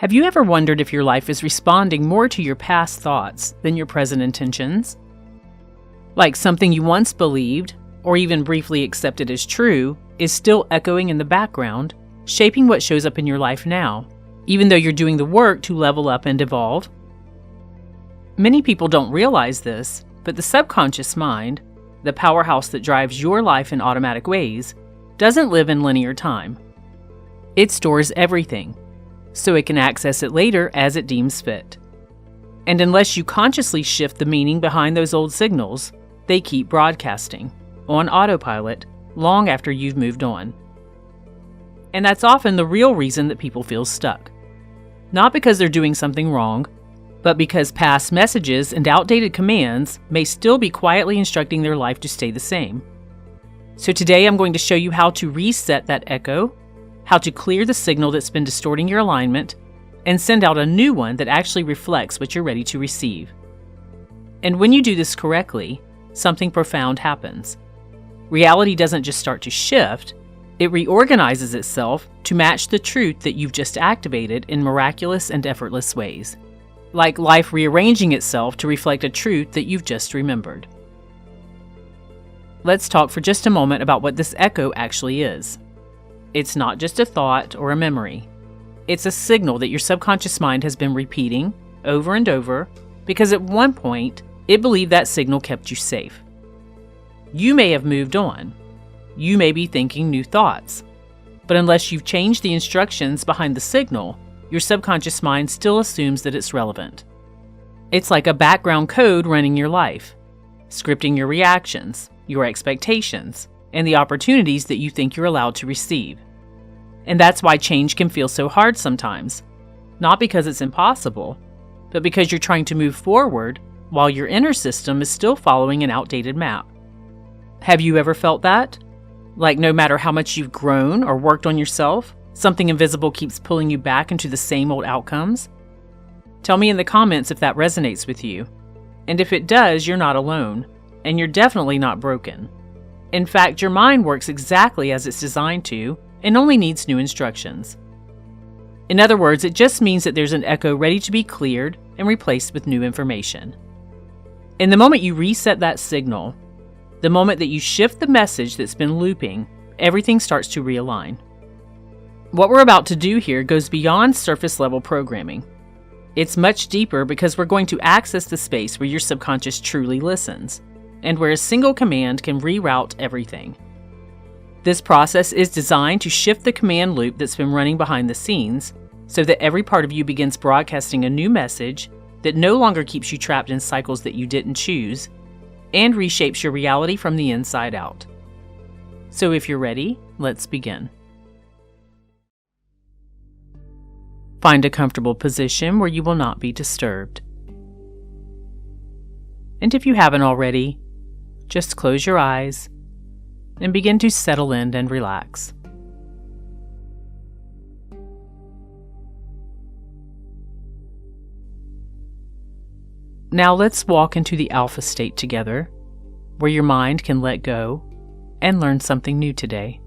Have you ever wondered if your life is responding more to your past thoughts than your present intentions? Like something you once believed, or even briefly accepted as true, is still echoing in the background, shaping what shows up in your life now, even though you're doing the work to level up and evolve? Many people don't realize this, but the subconscious mind, the powerhouse that drives your life in automatic ways, doesn't live in linear time. It stores everything, so it can access it later as it deems fit. And unless you consciously shift the meaning behind those old signals, they keep broadcasting, on autopilot, long after you've moved on. And that's often the real reason that people feel stuck. Not because they're doing something wrong, but because past messages and outdated commands may still be quietly instructing their life to stay the same. So today I'm going to show you how to reset that echo, how to clear the signal that's been distorting your alignment, and send out a new one that actually reflects what you're ready to receive. And when you do this correctly, something profound happens. Reality doesn't just start to shift, it reorganizes itself to match the truth that you've just activated in miraculous and effortless ways. Like life rearranging itself to reflect a truth that you've just remembered. Let's talk for just a moment about what this echo actually is. It's not just a thought or a memory. It's a signal that your subconscious mind has been repeating over and over because at one point, it believed that signal kept you safe. You may have moved on. You may be thinking new thoughts. But unless you've changed the instructions behind the signal, your subconscious mind still assumes that it's relevant. It's like a background code running your life, scripting your reactions, your expectations, and the opportunities that you think you're allowed to receive. And that's why change can feel so hard sometimes. Not because it's impossible, but because you're trying to move forward while your inner system is still following an outdated map. Have you ever felt that? Like no matter how much you've grown or worked on yourself, something invisible keeps pulling you back into the same old outcomes? Tell me in the comments if that resonates with you. And if it does, you're not alone, and you're definitely not broken. In fact, your mind works exactly as it's designed to and only needs new instructions. In other words, it just means that there's an echo ready to be cleared and replaced with new information. In the moment you reset that signal, the moment that you shift the message that's been looping, everything starts to realign. What we're about to do here goes beyond surface level programming. It's much deeper because we're going to access the space where your subconscious truly listens, and where a single command can reroute everything. This process is designed to shift the command loop that's been running behind the scenes so that every part of you begins broadcasting a new message that no longer keeps you trapped in cycles that you didn't choose and reshapes your reality from the inside out. So if you're ready, let's begin. Find a comfortable position where you will not be disturbed. And if you haven't already, just close your eyes and begin to settle in and relax. Now let's walk into the alpha state together, where your mind can let go and learn something new today.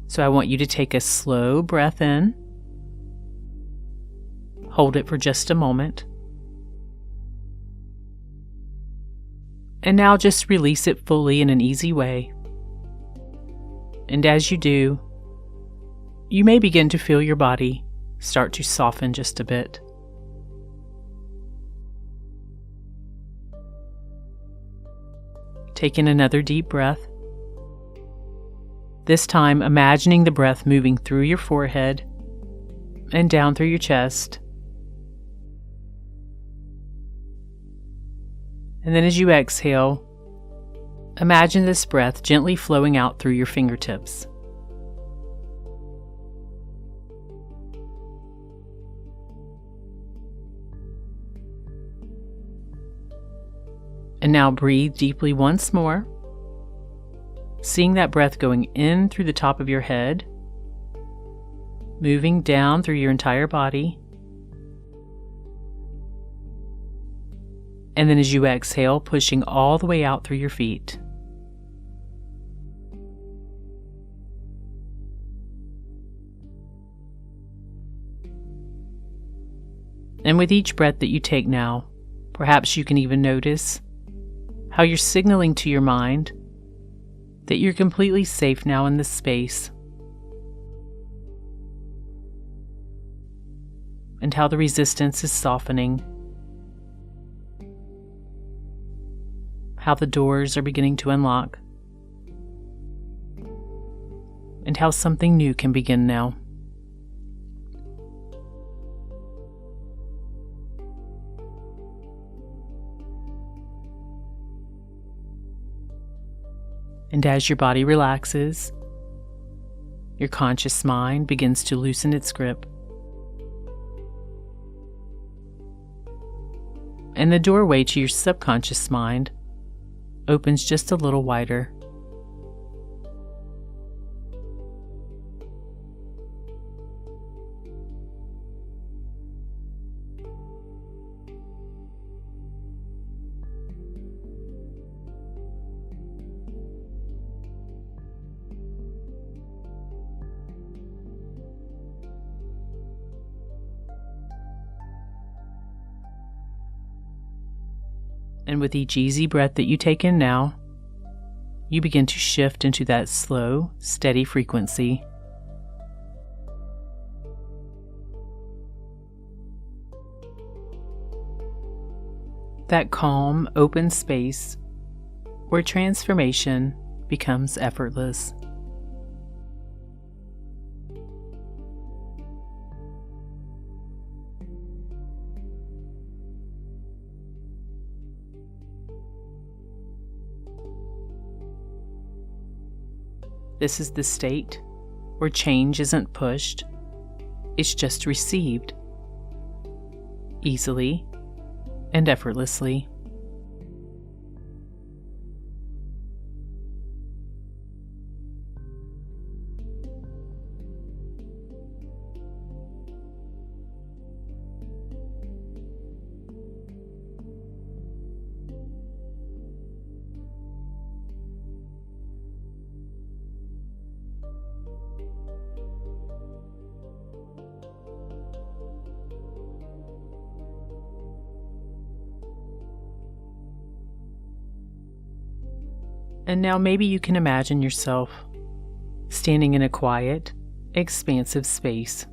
So I want you to take a slow breath in, hold it for just a moment, and now just release it fully in an easy way. And as you do, you may begin to feel your body start to soften just a bit. Take in another deep breath. This time, imagining the breath moving through your forehead and down through your chest. And then as you exhale, imagine this breath gently flowing out through your fingertips. And now breathe deeply once more, seeing that breath going in through the top of your head, moving down through your entire body, and then as you exhale, pushing all the way out through your feet. And with each breath that you take now, perhaps you can even notice how you're signaling to your mind that you're completely safe now in this space, and how the resistance is softening, how the doors are beginning to unlock, and how something new can begin now. And as your body relaxes, your conscious mind begins to loosen its grip. And the doorway to your subconscious mind opens just a little wider. And with each easy breath that you take in now, you begin to shift into that slow, steady frequency. That calm, open space where transformation becomes effortless. This is the state where change isn't pushed, it's just received, easily and effortlessly. And now maybe you can imagine yourself standing in a quiet, expansive space.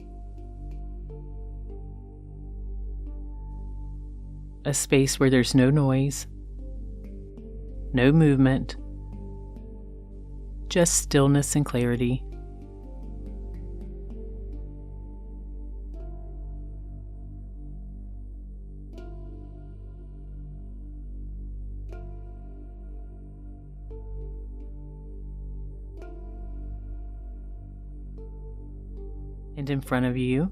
A space where there's no noise, no movement, just stillness and clarity. And in front of you,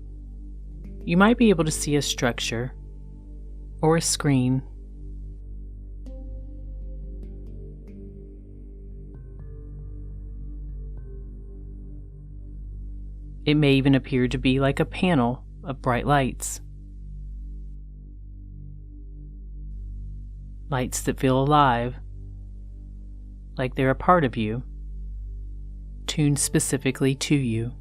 you might be able to see a structure or a screen. It may even appear to be like a panel of bright lights. Lights that feel alive, like they're a part of you, tuned specifically to you.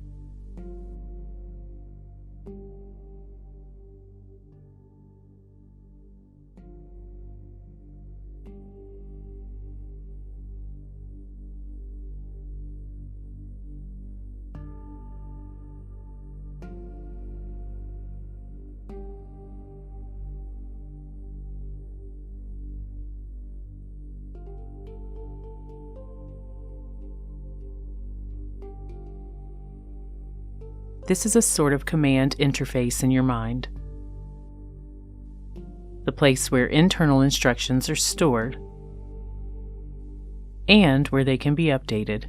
This is a sort of command interface in your mind, the place where internal instructions are stored and where they can be updated.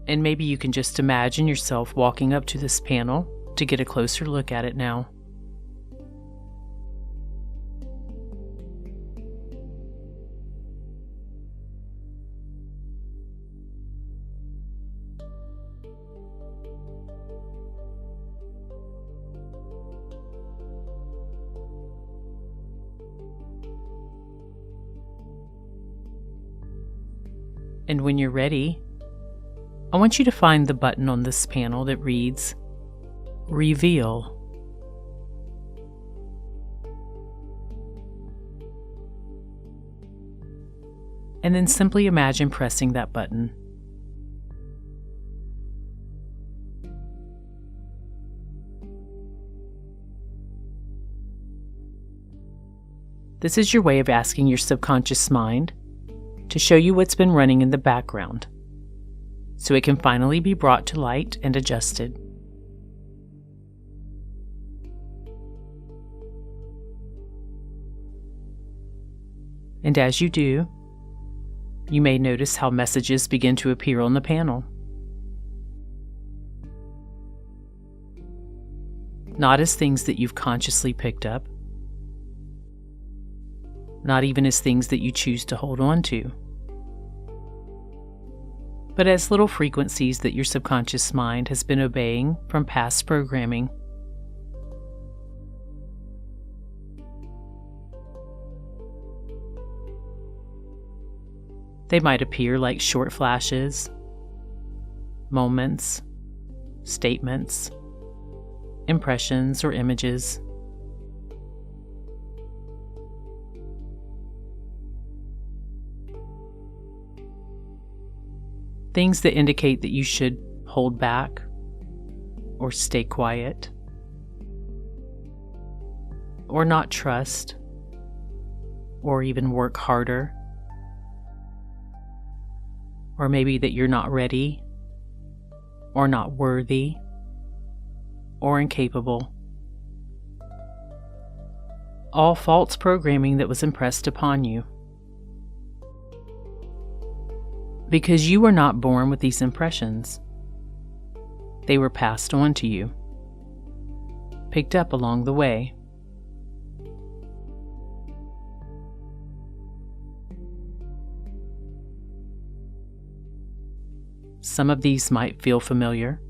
And maybe you can just imagine yourself walking up to this panel to get a closer look at it now. And when you're ready, I want you to find the button on this panel that reads Reveal. And then simply imagine pressing that button. This is your way of asking your subconscious mind to show you what's been running in the background, so it can finally be brought to light and adjusted. And as you do, you may notice how messages begin to appear on the panel. Not as things that you've consciously picked up, not even as things that you choose to hold on to, but as little frequencies that your subconscious mind has been obeying from past programming. They might appear like short flashes, moments, statements, impressions, or images. Things that indicate that you should hold back or stay quiet or not trust or even work harder, or maybe that you're not ready or not worthy or incapable. All false programming that was impressed upon you. Because you were not born with these impressions. They were passed on to you, picked up along the way. Some of these might feel familiar,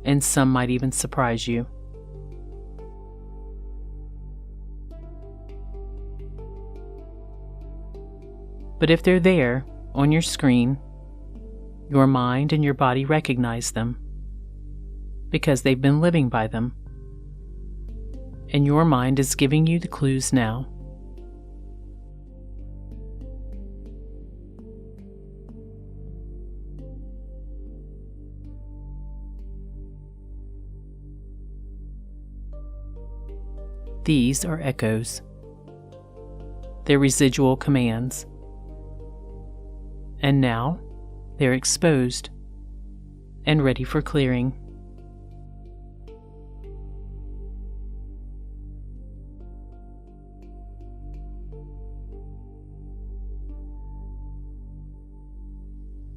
and some might even surprise you. But if they're there, on your screen, your mind and your body recognize them because they've been living by them, and your mind is giving you the clues now. These are echoes. They're residual commands. And now, they're exposed and ready for clearing.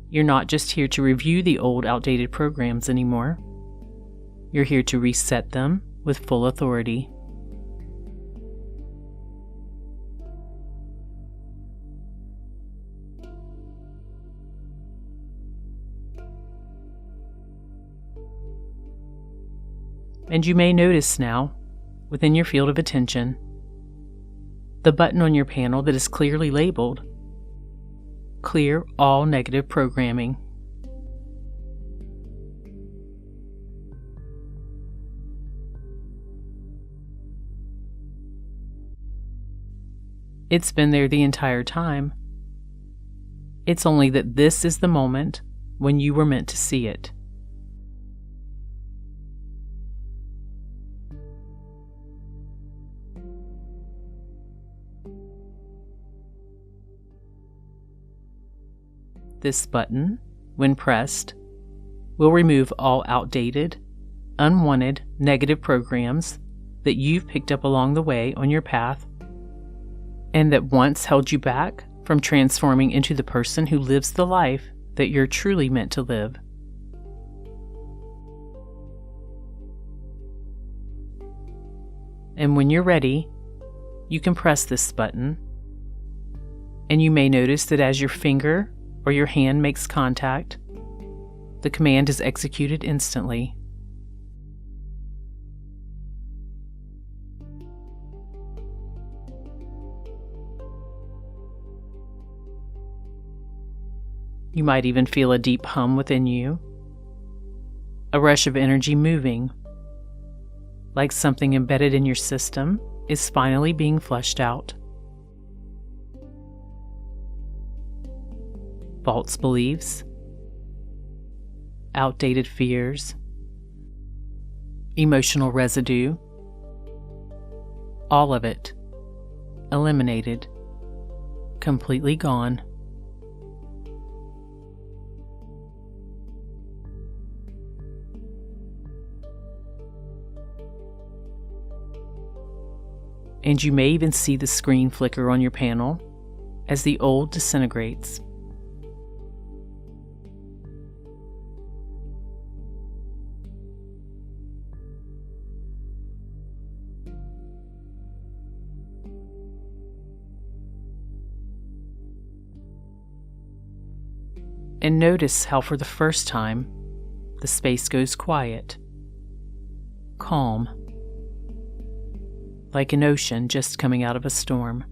You're not just here to review the old, outdated programs anymore. You're here to reset them with full authority. And you may notice now, within your field of attention, the button on your panel that is clearly labeled, Clear All Negative Programming. It's been there the entire time. It's only that this is the moment when you were meant to see it. This button, when pressed, will remove all outdated, unwanted, negative programs that you've picked up along the way on your path and that once held you back from transforming into the person who lives the life that you're truly meant to live. And when you're ready, you can press this button, and you may notice that as your finger or your hand makes contact, the command is executed instantly. You might even feel a deep hum within you, a rush of energy moving, like something embedded in your system is finally being flushed out. False beliefs, outdated fears, emotional residue, all of it eliminated, completely gone. And you may even see the screen flicker on your panel as the old disintegrates. And notice how for the first time, the space goes quiet, calm, like an ocean just coming out of a storm,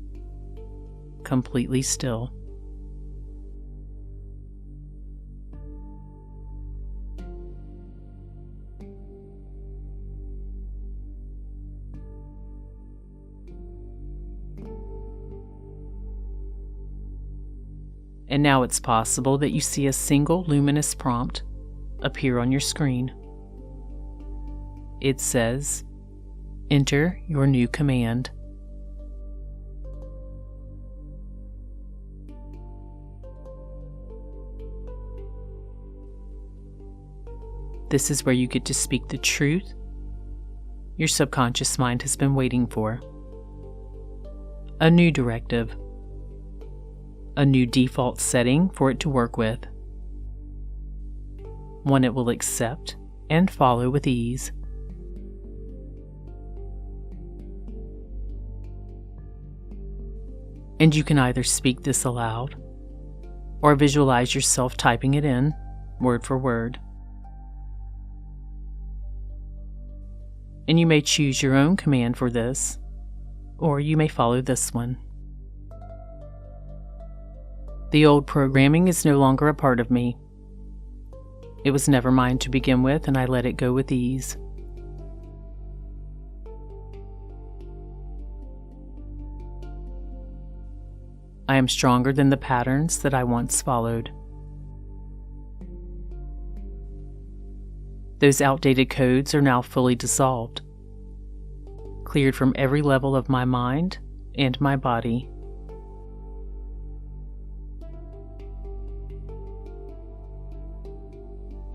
completely still. And now it's possible that you see a single luminous prompt appear on your screen. It says, "Enter your new command." This is where you get to speak the truth your subconscious mind has been waiting for. A new directive. A new default setting for it to work with. One it will accept and follow with ease. And you can either speak this aloud or visualize yourself typing it in, word for word. And you may choose your own command for this, or you may follow this one. The old programming is no longer a part of me. It was never mine to begin with, and I let it go with ease. I am stronger than the patterns that I once followed. Those outdated codes are now fully dissolved, cleared from every level of my mind and my body.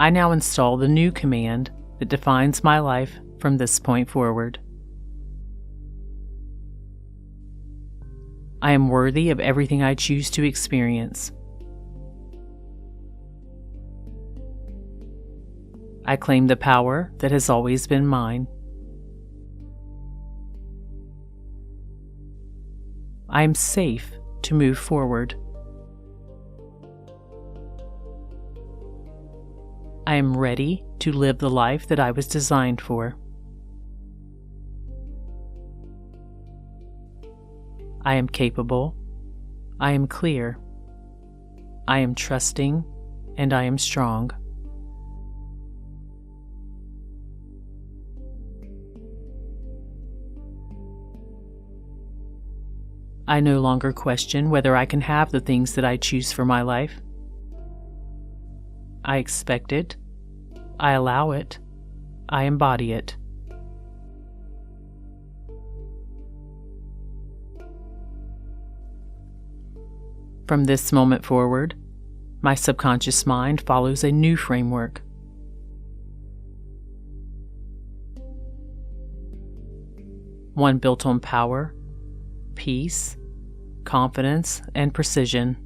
I now install the new command that defines my life from this point forward. I am worthy of everything I choose to experience. I claim the power that has always been mine. I am safe to move forward. I am ready to live the life that I was designed for. I am capable. I am clear. I am trusting, and I am strong. I no longer question whether I can have the things that I choose for my life. I expect it, I allow it, I embody it. From this moment forward, my subconscious mind follows a new framework. One built on power, peace, confidence, and precision.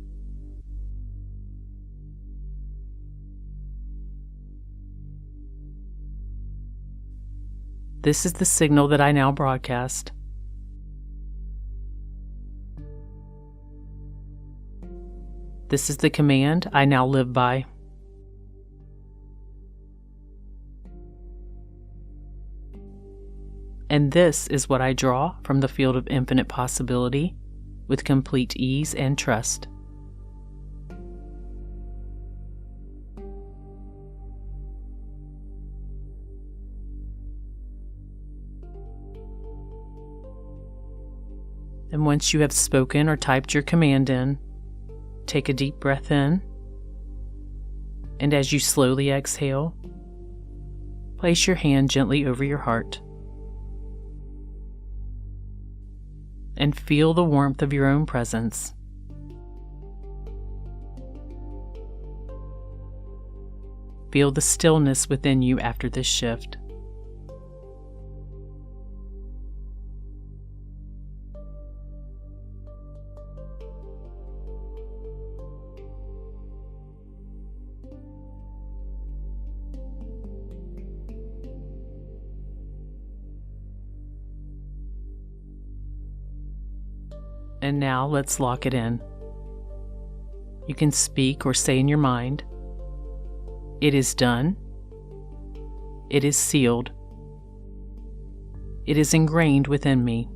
This is the signal that I now broadcast. This is the command I now live by. And this is what I draw from the field of infinite possibility with complete ease and trust. And once you have spoken or typed your command in, take a deep breath in. And as you slowly exhale, place your hand gently over your heart. And feel the warmth of your own presence. Feel the stillness within you after this shift. And now let's lock it in. You can speak or say in your mind, "It is done. It is sealed. It is ingrained within me."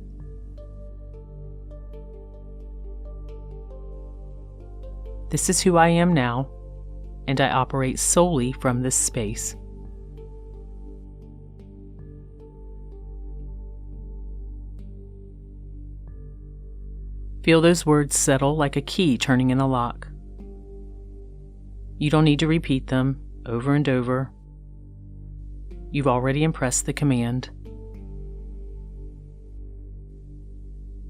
This is who I am now, and I operate solely from this space. Feel those words settle like a key turning in a lock. You don't need to repeat them over and over. You've already impressed the command.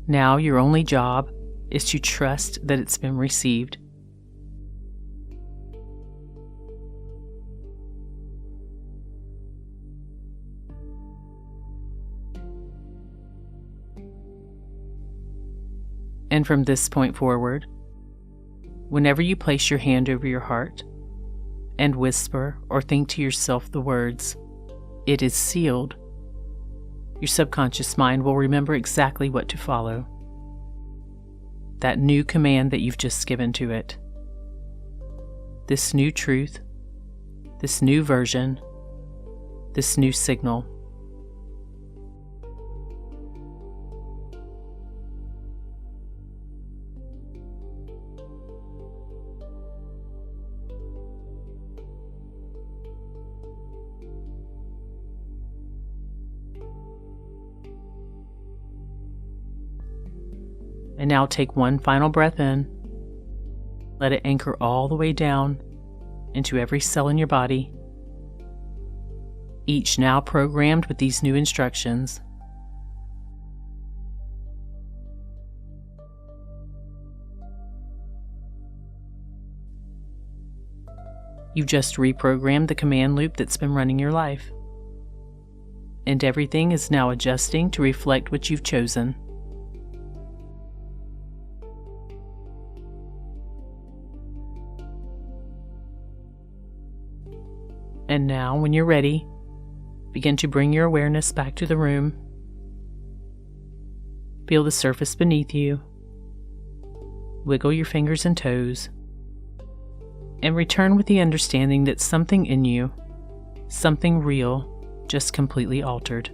Now your only job is to trust that it's been received. And from this point forward, whenever you place your hand over your heart and whisper or think to yourself the words, "It is sealed," your subconscious mind will remember exactly what to follow. That new command that you've just given to it. This new truth, this new version, this new signal. And now take one final breath in. Let it anchor all the way down into every cell in your body, each now programmed with these new instructions. You've just reprogrammed the command loop that's been running your life. And everything is now adjusting to reflect what you've chosen. And now, when you're ready, begin to bring your awareness back to the room. Feel the surface beneath you. Wiggle your fingers and toes. And return with the understanding that something in you, something real, just completely altered.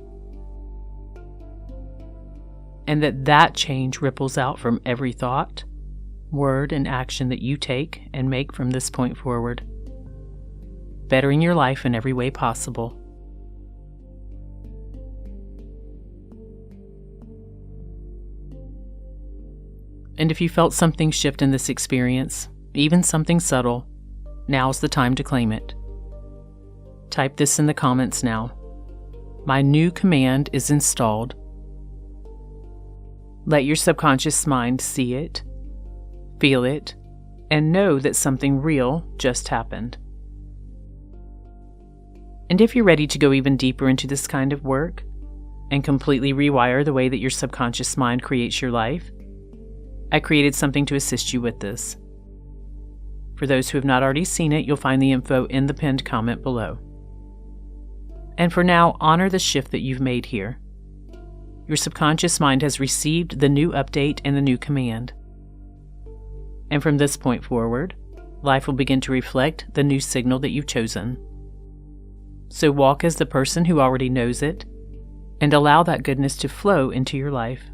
And that change ripples out from every thought, word, and action that you take and make from this point forward, bettering your life in every way possible. And if you felt something shift in this experience, even something subtle, now's the time to claim it. Type this in the comments now. My new command is installed. Let your subconscious mind see it, feel it, and know that something real just happened. And if you're ready to go even deeper into this kind of work and completely rewire the way that your subconscious mind creates your life, I created something to assist you with this. For those who have not already seen it, you'll find the info in the pinned comment below. And for now, honor the shift that you've made here. Your subconscious mind has received the new update and the new command. And from this point forward, life will begin to reflect the new signal that you've chosen. So walk as the person who already knows it, and allow that goodness to flow into your life.